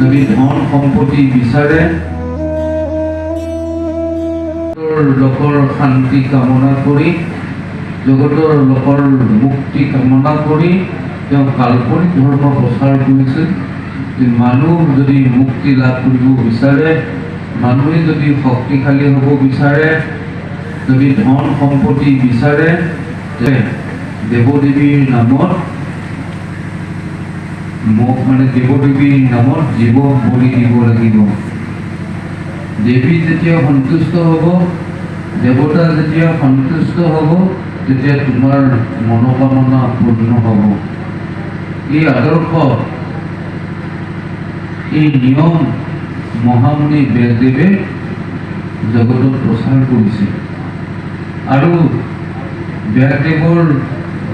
যদি ধন সম্পত্তি বিচাৰে, লোকৰ শান্তি কামনা কৰি, জগতৰ লোকৰ মুক্তি কামনা কৰি তেওঁ কাল্পনিক ধৰ্ম প্ৰচাৰ কৰিছিল। মানুহ যদি মুক্তি লাভ কৰিব বিচাৰে, মানুহে যদি শক্তিশালী হ'ব বিচাৰে, যদি ধন সম্পত্তি বিচাৰে, দেৱদেৱীৰ নামত দেৱদেৱীৰ নামত জীৱ বলি দিব লাগিব। দেৱী যেতিয়া সন্তুষ্ট হ'ব, দেৱতা যেতিয়া সন্তুষ্ট হ'ব, তেতিয়া তোমাৰ মনোকামনা পূৰ্ণ হ'ব। এই আদৰ্শ, এই নিয়ম মহামুনি ব্যাসদেৱে জগতত প্ৰচাৰ কৰিছে। আৰু ব্যাসদেৱৰ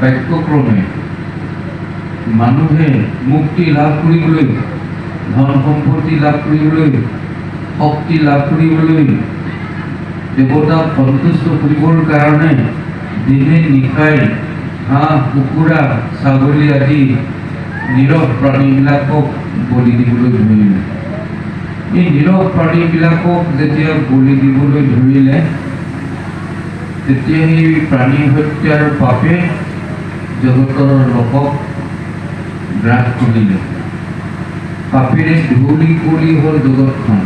বাক্যক্ৰমে মানুহে মুক্তি লাভ কৰিবলৈ, ধন সম্পত্তি লাভ কৰিবলৈ, শক্তি লাভ কৰিবলৈ, দেৱতাক সন্তুষ্ট কৰিবৰ কাৰণে দিনে নিশাই হাঁহ, কুকুৰা, ছাগলী আদি নীৰৱ প্ৰাণীবিলাকক বলি দিবলৈ ধৰিলে। এই নীৰৱ প্ৰাণীবিলাকক যেতিয়া বলি দিবলৈ ধৰিলে, তেতিয়া সেই প্ৰাণী হত্যাৰ পাপে জগতৰ লোকক গ্ৰাস কৰিলে। পাপেৰে ধূলি কুঁৱলী হ'ল জগতখন।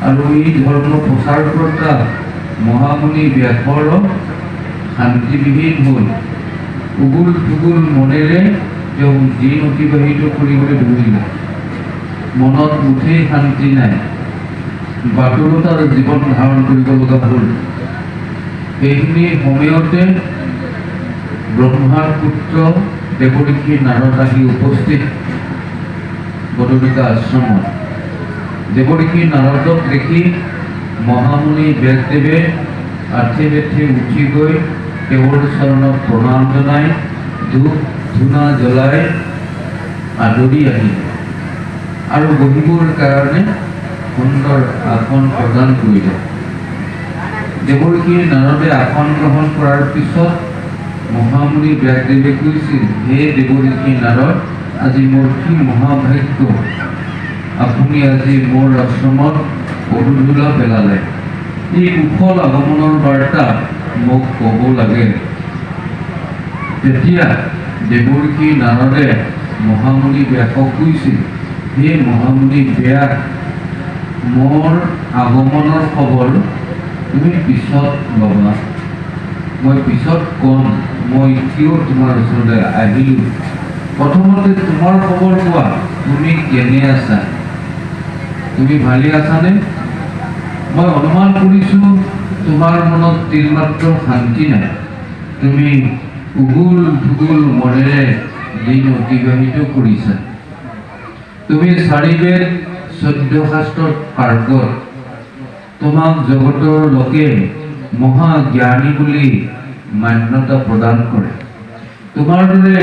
আৰু এই ধৰ্ম প্ৰচাৰকৰ্তা মহামুনি ব্যাসৰ শান্তিবিহীন হ'ল। উগুল থুগুল মনেৰে তেওঁ দিন অতিবাহিত কৰিবলৈ ধৰিলে। মনত মুঠেই শান্তি নাই, বাতুলতাৰ জীৱন ধাৰণ কৰিব লগা হ'ল। সেইখিনি সময়তে ব্ৰহ্মাৰ পুত্ৰ দেৱঋষি নাৰদ আহি উপস্থিত বদলিকা আশ্ৰমত। দেৱঋষি নাৰদক দেখি মহামুনি ব্যাসদেৱে আঠে বেঠে উঠি গৈ তেওঁৰ চৰণত প্ৰণাম জনাই ধূপ ধূনা জ্বলাই আদৰি আহিলে আৰু বহিবৰ কাৰণে সুন্দৰ আসন প্ৰদান কৰিলে। দেৱঋষি নাৰদে আসন গ্ৰহণ কৰাৰ পিছত মহামুনি ব্যাসদেৱে কৈছিল, হে দেৱঋষি নাৰদ, আজি মোৰ কি মহাভাগ্য, আপুনি আজি মোৰ আশ্ৰমত পদধূলা পেলালে। এই কুশল আগমনৰ বাৰ্তা মোক ক'ব লাগে। তেতিয়া দেৱঋষি নাৰদে মহামুনি ব্যাসক কৈছিল, হে মহামুনি ব্যাস, মোৰ আগমনৰ খবৰ তুমি পিছত ল'বা। মই পিছত ক'ম মই কিয় তোমাৰ ওচৰলৈ আহিলোঁ। প্ৰথমতে তোমাৰ খবৰ কোৱা, তুমি কেনে আছা? তুমি ভালে আছানে? মই অনুমান কৰিছোঁ তোমাৰ মনত তিলমাত্ৰ শান্তি নাই। তুমি উগুল ধুগুল মনেৰে দিন অতিবাহিত কৰিছা। তুমি 4 বেদ 14 শাস্ত্ৰত পাৰ্গত। তোমাক জগতৰ লোকে মহাজ্ঞানী বুলি মান্যতা প্ৰদান কৰে। তোমাৰ দৰে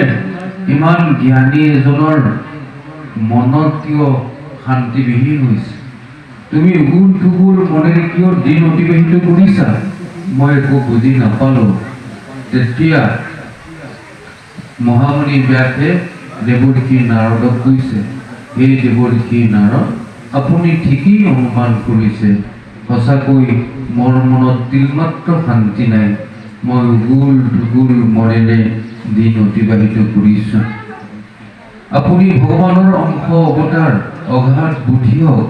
ইমান জ্ঞানী এজনৰ মনত কিয় শান্তিবিহীন হৈছে? তুমি উগুল থুগুল মনেৰে কিয় দিন অতিবাহিত কৰিছা? মই একো বুজি নাপালোঁ। তেতিয়া মহামুনি ব্যাসে দেৱঋষি নাৰদক কৈছে, হে দেৱঋষি নাৰদ, আপুনি ঠিকেই অনুমান কৰিছে। সঁচাকৈ মোৰ মনত তিলমাত্ৰ শান্তি নাই। মই উগুল ধুগুল মনেৰে দিন অতিবাহিত কৰিছোঁ। আপুনি ভগৱানৰ অংশ অৱতাৰ, অগাধ বুদ্ধি হওক।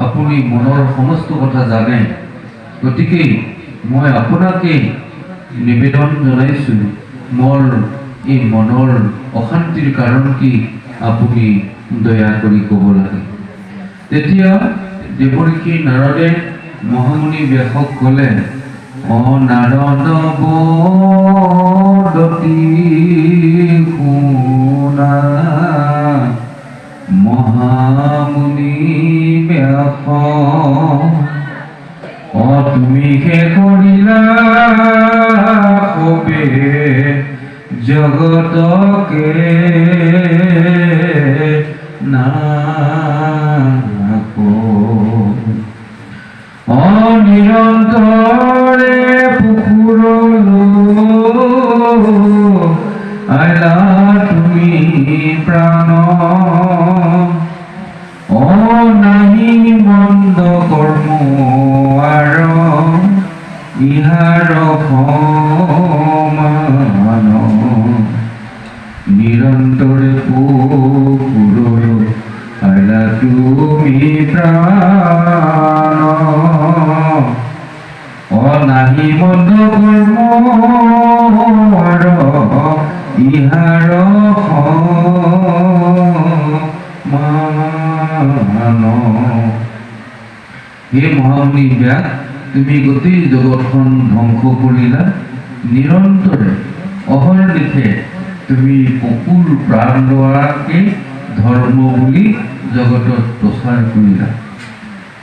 আপুনি মনৰ সমস্ত কথা জানে। গতিকে মই আপোনাকেই নিবেদন জনাইছোঁ, মোৰ এই মনৰ অশান্তিৰ কাৰণ কি আপুনি দয়া কৰি ক'ব লাগে। তেতিয়া দেৱঋষি নাৰদে মহামুনি ব্যাসক ক'লে, নাৰদ বদতি শুনা, মহামুনি ব্যাস, তুমিহে কৰিলা সবে জগতকে নাক। অনিৰন্তৰে পুখুৰলো আইলা তুমি প্ৰাণ, ইহাৰ সমান নিৰন্তৰে পুৰুষ আইলা তুমি প্ৰাণ অনাহি মন্দ কৰ্মৰ ইহাৰ সমান। হে মহামুনি ব্যাস, তুমি গোটেই জগতখন ধ্বংস কৰিলা, নিৰন্তৰে অহৰ্নিশে তুমি পশুৰ প্ৰাণ লোৱাকে ধৰ্ম বুলি জগতত প্ৰচাৰ কৰিলা।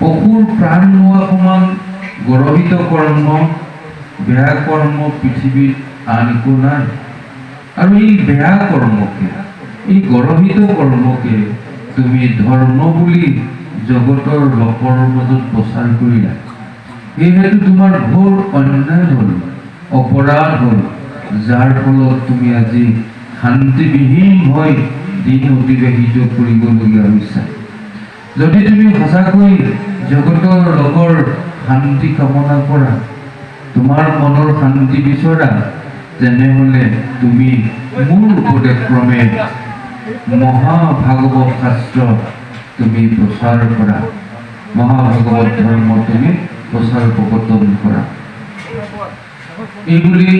পশুৰ প্ৰাণ লোৱা সমান গৰ্হিত কৰ্ম, বেয়া কৰ্ম পৃথিৱীত আন একো নাই। আৰু এই বেয়া কৰ্মকে, এই গৰ্হিত কৰ্মকে তুমি ধৰ্ম বুলি জগতৰ লোকৰ মাজত প্ৰচাৰ কৰিলা। সেয়েহেতু তোমাৰ ঘোৰ অন্যায় হ'ল, অপৰাধ হ'ল, যাৰ ফলত তুমি আজি শান্তিবিহীন হৈ দিন অতিবাহিত কৰিবলগীয়া হৈছে। যদি তুমি সঁচাকৈ জগতৰ লোকৰ শান্তি কামনা কৰা, তোমাৰ মনৰ শান্তি বিচৰা, তেনেহ'লে তুমি মোৰ উপদেশক্ৰমে মহাভাগৱত শাস্ত্ৰ তুমি প্ৰচাৰ কৰা, মহাভাগৱত ধৰ্ম তুমি প্ৰচাৰ প্ৰৱৰ্তন কৰা। এইবুলি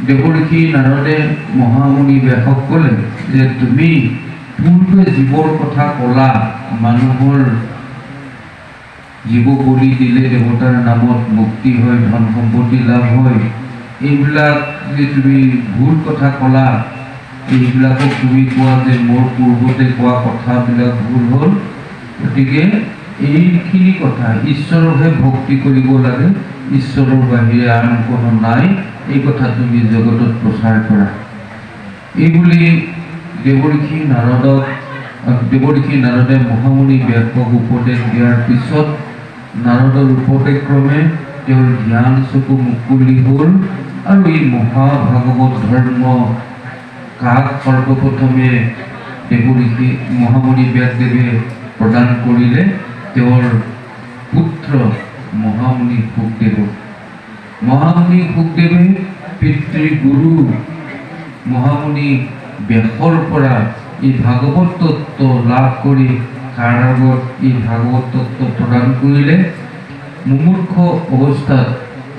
দেৱৰ্ষি নাৰদে মহামুনি ব্যাসক ক'লে যে তুমি পূৰ্বে জীৱৰ কথা ক'লা, মানুহৰ জীৱ বলি দিলে দেৱতাৰ নামত মুক্তি হয়, ধন সম্পত্তি লাভ হয়, এইবিলাক যে তুমি ভুল কথা ক'লা, এইবিলাকক তুমি কোৱা যে মোৰ পূৰ্বতে কোৱা কথাবিলাক ভুল হ'ল। গতিকে এইখিনি কথা ঈশ্বৰকহে ভক্তি কৰিব লাগে, ঈশ্বৰৰ বাহিৰে আন কোনো নাই, এই কথা তুমি জগতত প্ৰচাৰ কৰা। এইবুলি দেৱৰ্ষি নাৰদে মহামুনি ব্যাসক উপদেশ দিয়াৰ পিছত নাৰদৰ উপদেশক্ৰমে তেওঁৰ জ্ঞান চকু মুকলি হ'ল আৰু এই মহাভাগৱত ধৰ্ম কাক সৰ্বপ্ৰথমে দেৱৰ্ষি মহামুনি ব্যাসদেৱে প্ৰদান কৰিলে? তেওঁৰ পুত্ৰ মহামুনি শুকদেৱক। মহামুনি শুকদেৱে পিতৃগুৰু মহামুনি ব্যাসৰ পৰা এই ভাগৱত তত্ত্ব লাভ কৰি তাৰ আগত এই ভাগৱত তত্ত্ব প্ৰদান কৰিলে। মুমূৰ্ষ অৱস্থাত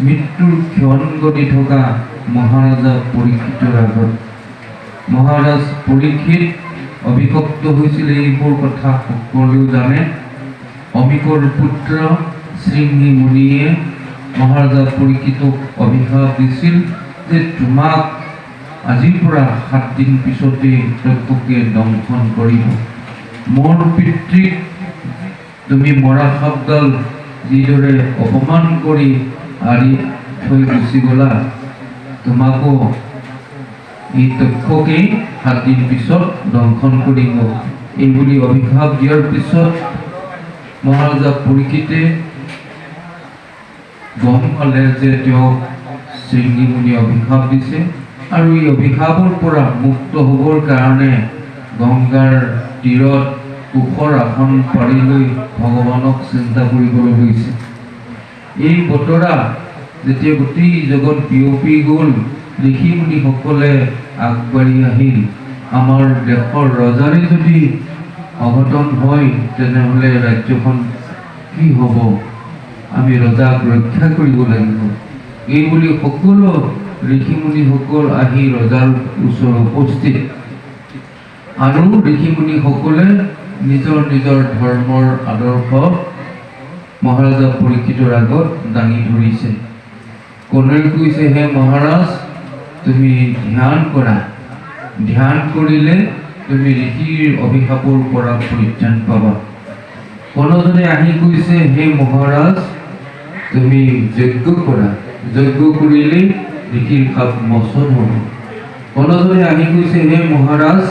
মৃত্যুৰ ক্ষণ গতি থকা মহাৰাজা পৰীক্ষিতৰ আগত মহাৰাজ পৰীক্ষিত অভিশপ্ত হৈছিল। এইবোৰ কথা সকলোৱে জানে। অমিকৰ পুত্ৰ শৃংগী মুনিয়ে মহাৰাজা পৰীক্ষিতক অভিশাপ দিছিল যে তোমাক আজিৰ পৰা 7 দিন পিছতে তক্ষকে দংশন কৰিব। মোৰ পিতৃক তুমি মৰা সাপডাল যিদৰে অপমান কৰি আৰি থৈ গুচি গ'লা, তোমাকো এই তক্ষকেই 7 দিন পিছত দংশন কৰিব। এইবুলি অভিশাপ দিয়াৰ পিছত মহাৰাজা পৰীক্ষিতে গম পালে যে তেওঁক শৃংগী মুনি অভিশাপ দিছে আৰু এই অভিশাপৰ পৰা মুক্ত হ'বৰ কাৰণে গংগাৰ তীৰত কুশৰ আসন পাৰি লৈ ভগৱানক চিন্তা কৰিবলৈ লৈছে। এই বতৰা যেতিয়া গোটেই জগত বিয়পি গ'ল, ঋষি মুনিসকলে আগবাঢ়ি আহিল। আমাৰ দেশৰ ৰজাৰে যদি অঘটন হয়, তেনেহ'লে ৰাজ্যখন কি হ'ব? আমি ৰজাক ৰক্ষা কৰিব লাগিব। এইবুলি সকলো ঋষি মুনিসকল আহি ৰজাৰ ওচৰত উপস্থিত। আৰু ঋষি মুনিসকলে নিজৰ নিজৰ ধৰ্মৰ আদৰ্শ মহাৰাজা পৰীক্ষিতৰ আগত দাঙি ধৰিছে। কোনোৱে কৈছে, হে মহাৰাজ, তুমি ধ্যান কৰা, ধ্যান কৰিলে তুমি ঋষিৰ অভিশাপৰ পৰা পৰিত্ৰাণ পাবা। কোনোজনে আহি কৈছে, হে মহাৰাজ, তুমি যজ্ঞ কৰা, যজ্ঞ কৰিলে ঋষিৰ শাপ মোচন হ'ব। কোনোজনে আহি কৈছে, হে মহাৰাজ,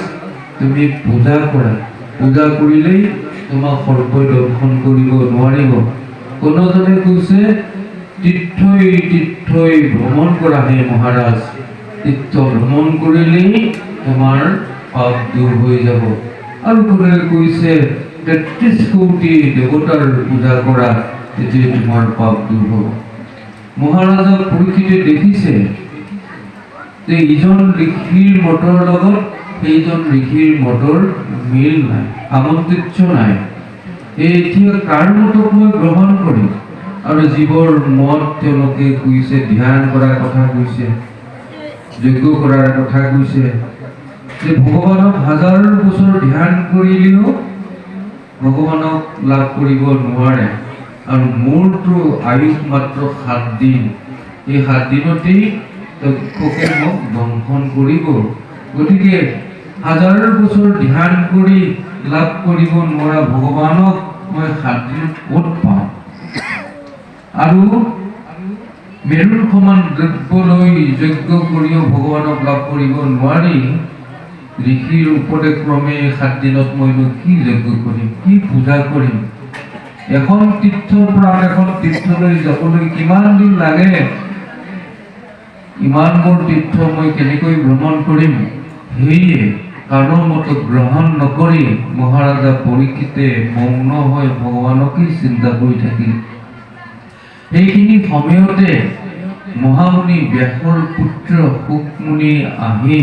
তুমি পূজা কৰা, পূজা কৰিলেই তোমাক সৰ্পই দংশন কৰিব নোৱাৰিব। কোনোজনে কৈছে, তীৰ্থই ভ্ৰমণ কৰা, হে মহাৰাজ, তীৰ্থ ভ্ৰমণ কৰিলেই তোমাৰ পাপ দূৰ হৈ যাব। আৰু কোনোৱে কৈছে, 33 কোটি দেৱতাৰ পূজা কৰা, তেতিয়া তোমাৰ পাপ দূৰ হ'ব। মহাৰাজা পৰীক্ষিতে দেখিছে যে ইজন ঋষিৰ মতৰ লগত সেইজন ঋষিৰ মতৰ মিল নাই, সামঞ্জস্য নাই। এতিয়া কাৰ মতক মই গ্ৰহণ কৰিম? আৰু জীৱৰ মত তেওঁলোকে কৈছে, ধ্যান কৰাৰ কথা কৈছে, যজ্ঞ কৰাৰ কথা কৈছে, যে ভগৱানক হাজাৰ বছৰ ধ্যান কৰিলেও ভগৱানক লাভ কৰিব নোৱাৰে। আৰু মোৰতো আয়ুস মাত্ৰ 7 দিন, এই 7 দিনতেই তক্ষকে মোক দংশন কৰিব। গতিকে হাজাৰ বছৰ ধ্যান কৰি লাভ কৰিব নোৱাৰা ভগৱানক মই 7 দিনত ক'ত পাওঁ? আৰু মেৰুৰ সমান দ্ৰব্য লৈ যজ্ঞ কৰিও ভগৱানক লাভ কৰিব নোৱাৰি। ঋষিৰ উপদেশ ক্ৰমে 7 দিনত মইনো কি যজ্ঞ কৰিম, কি পূজা কৰিম? এখন তীৰ্থৰ পৰা এখন তীৰ্থলৈ যাবলৈ কিমান দিন লাগে? ইমানবোৰ তীৰ্থ মই কেনেকৈ ভ্ৰমণ কৰিম? সেয়ে কাৰো মত গ্ৰহণ নকৰি মহাৰাজা পৰীক্ষিতে মৌন হৈ ভগৱানকেই চিন্তা কৰি থাকিল। এইখিনি সময়তে মহামুনি ব্যাসৰ পুত্ৰ শুকমুনি আহি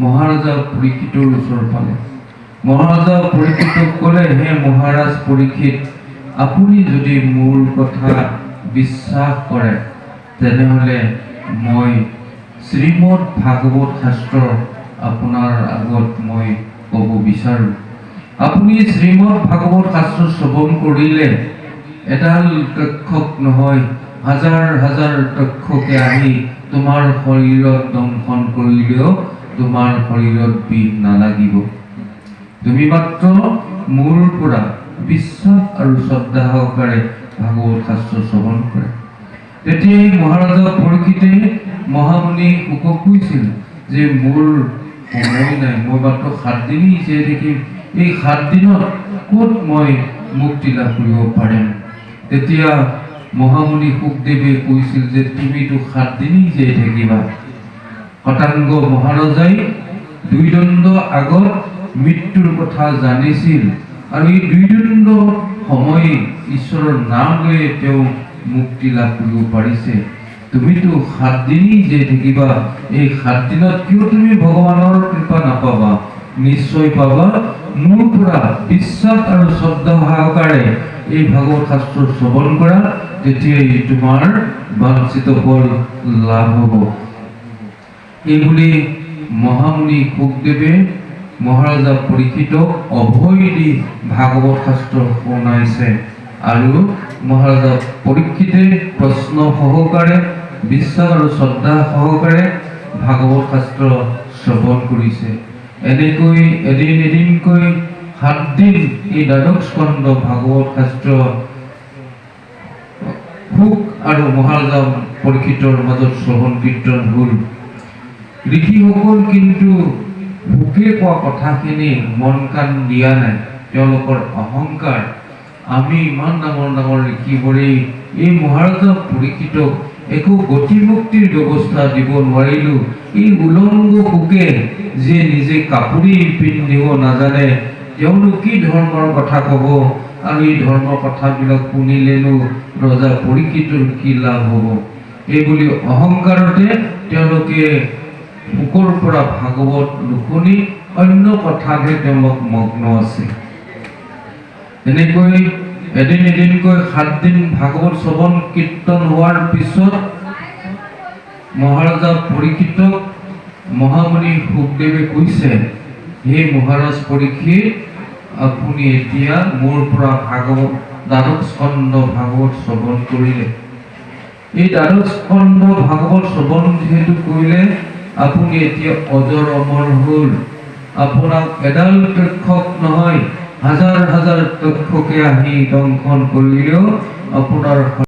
মহাৰাজা পৰীক্ষিতৰ ওচৰ পালে। মহাৰাজা পৰীক্ষিতক ক'লে, হে মহাৰাজ পৰীক্ষিত, আপুনি যদি মোৰ কথা বিশ্বাস কৰে তেনেহ'লে মই শ্ৰীমদ ভাগৱত শাস্ত্ৰ আপোনাৰ আগত মই ক'ব বিচাৰোঁ। আপুনি শ্ৰীমদ ভাগৱত শাস্ত্ৰ শ্ৰৱণ কৰিলে এডাল তক্ষক নহয়, হাজাৰ হাজাৰ তক্ষকে আহি তোমাৰ শৰীৰত দংশন কৰিলেও তোমাৰ শৰীৰত বিষ নালাগিব। তুমি মাত্ৰ মোৰ পৰা বিশ্বাস আৰু শ্ৰদ্ধা সহকাৰে ভাগৱত শাস্ত্ৰ শ্ৰৱণ কৰে। তেতিয়াই মহাৰাজা পৰীক্ষিতে মহামুনি শুকক কৈছিল যে মোৰ সময় নাই, মই মাত্ৰ 7 দিনেই জীয়াই থাকিম, এই 7 দিনত ক'ত মই মুক্তি লাভ কৰিব পাৰিম? তেতিয়া মহামুনি শুকদেৱে কৈছিল যে তুমিতো 7 দিনেই জীয়াই থাকিবা। শতাংগ মহাৰজাই 2 দণ্ড আগত মৃত্যুৰ কথা জানিছিল আৰু এই 2 দণ্ড সময় ঈশ্বৰৰ নাম লৈ তেওঁ মুক্তি লাভ কৰিব পাৰিছে। তুমিতো 7 দিনেই জীয়াই থাকিবা, এই 7 দিনত কিয় তুমি ভগৱানৰ কৃপা নাপাবা? নিশ্চয় পাবা। মোৰ পৰা বিশ্বাস আৰু শ্ৰদ্ধা সহকাৰে এই ভাগৱত শাস্ত্ৰ শ্ৰৱণ কৰা, তেতিয়াই তোমাৰ বাঞ্ছিত ফল লাভ হ'ব। এইবুলি মহামুনি শুকদেৱে মহাৰাজা পৰীক্ষিতক অভয় দি ভাগৱত শাস্ত্ৰ শুনাইছে আৰু মহাৰাজা পৰীক্ষিতে প্ৰশ্ন সহকাৰে বিশ্বাস আৰু শ্ৰদ্ধা সহকাৰে ভাগৱত শাস্ত্ৰ শ্ৰৱণ কৰিছে। এনেকৈ এদিনকৈ 7 দিন এই দ্বাদশ স্কন্ধ ভাগৱত শাস্ত্ৰ শুক আৰু মহাৰাজা পৰীক্ষিতৰ মাজত শ্ৰৱণ কীৰ্তন হ'ল। ঋষিসকল কিন্তু শুকে কোৱা কথাখিনি মন কাণ দিয়া নাই। তেওঁলোকৰ অহংকাৰ, আমি ইমান ডাঙৰ ডাঙৰ ঋষিবোৰে এই মহাৰাজা পৰীক্ষিতক একো গতিমুক্তিৰ ব্যৱস্থা দিব নোৱাৰিলোঁ। এই উলংগ শুকে যে নিজে কাপোৰি পিন্ধিব নাজানে, তেওঁনো কি ধৰ্মৰ কথা ক'ব? আৰু এই ধৰ্মৰ কথাবিলাক শুনিলেনো ৰজা পৰীক্ষিতৰ কি লাভ হ'ব? এইবুলি অহংকাৰতে তেওঁলোকে শুকৰ পৰা ভাগৱত নুশুনি অন্য কথাতহে তেওঁলোক মগ্ন আছে। এনেকৈ এদিনকৈ 7 দিন ভাগৱত শ্ৰৱণ কীৰ্তন হোৱাৰ পিছত মহাৰাজা পৰীক্ষিতক মহামুনি শুকদেৱে কৈছে, হে মহাৰাজ পৰীক্ষিত, আপুনি এতিয়া মোৰ পৰা ভাগৱত দ্বাদশ স্কন্ধ ভাগৱত শ্ৰৱণ কৰিলে। এই দ্বাদশ স্কন্ধ ভাগৱত শ্ৰৱণ যিহেতু কৰিলে, আপুনি এতিয়া অজৰ অমৰ হ'ল। আপোনাক এডাল তক্ষক নহয়, হাজাৰ হাজাৰ তক্ষকে আহি দংশন কৰিলেও আপোনাৰ